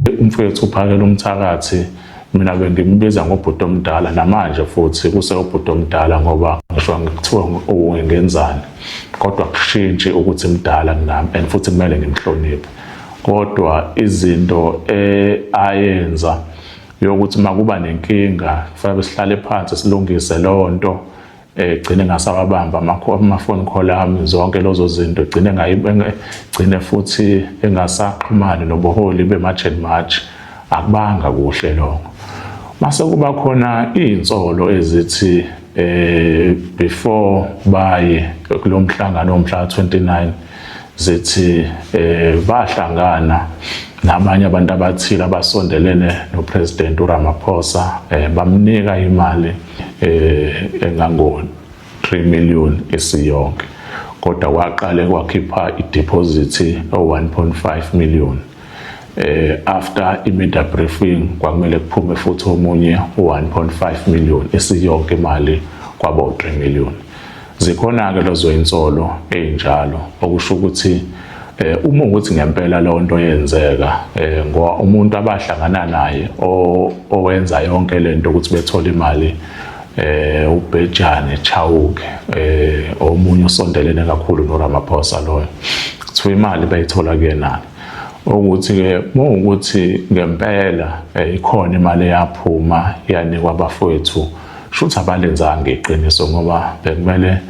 umfowethu uphakela umthakathi mina bengimbiza ngobhuti omdala namanje futhi kuseyobhuti omdala ngoba ngisho ngikuthiwa ungenzani kodwa kushintshi ukuthi mdala kunami and futhi kumele ngimhloniphe kodwa izinto ayenza yokuthi makuba nenkinga kufanele sihlale phansi silungise lonto gcine ngasawabamba ama-phone call ami zonke lezo zinto gcine futhi engasaxhumani nobuholi be-March and March akubanga kuhle lokho. Mase kuba khona iy'nsolo ezithi before baye kulo mhlangano womhla 29 zithi bahlangana nabanye abantu abathile abasondelene noPresident uRamaphosa bamnika imali engango 3 million isiyonke kodwa waqale kwakhipha ideposit o 1.5 million. After imedia briefing kwakumele kuphume futhi omunye u1.5 million esiyonke imali kwaba u3 million. Zikhona ke lezo insolo enjalo okusho ukuthi uma ukuthi ngempela lonto yenzeka ngoba umuntu abahlangana naye owenza yonke lento ukuthi bethola imali uBhejane Chauke omunye usondelene kakhulu noRamaphosa loyo kuthiwa imali bayithola kuyena ukuthi ke ukuthi ngempela ikhona imali yaphuma yanikwa abafowethu shuthi abalenzanga iqiniso ngoba bekumele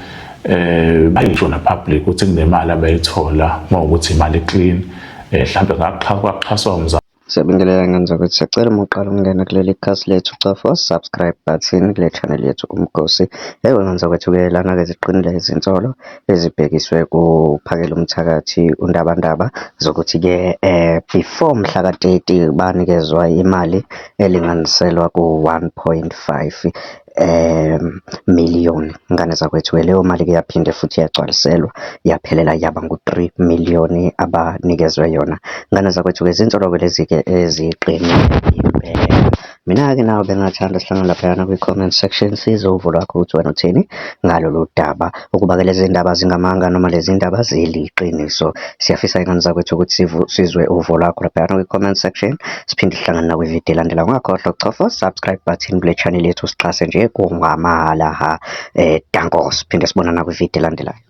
bayisho na public ukuthi kunemali abayithola ukuthi imali clean mhlambe ngaxhaswa umzali. Siyabingelela ngani ukuthi siyacela uma uqala ukungena kuleli khasi lethu ucofa subscribe button kule channel yethu Umkhosi. Ngikwenza kwethu-ke lana-ke ziqinile izinsolo ezibhekiswe kuphakela umthakathi undabandaba zokuthi-ke before mhla ka-30 banikezwa imali elinganiselwa ku-1.5 million. Ngane zakwethu leyo mali-ke yaphinde futhi yagcwaliselwa yaphelela yaba ngu-3 million abanikezwe yona. Ngane zakwethu-ke izinsolo-ke lezi-ke eziqinile impela. Mina-ke nawe bengathanda sihlangana laphayana kwi-comment section sizwe uvo lwakho ukuthi wena uthini ngalolu daba ukuba-ke lezi ndaba zingamanga noma lezi ndaba ziliqiniso. Siyafisa ingane zakwethu ukuthi sizwe uvo lwakho laphayana kwi-comment section siphinde sihlangane nakwividiyo elandela. Ungakhohlwa ukucofa subscribe button kule channel yethu sixhase nje kungamahhala ha. Danko siphinde sibonana kwividiyo elandelayo.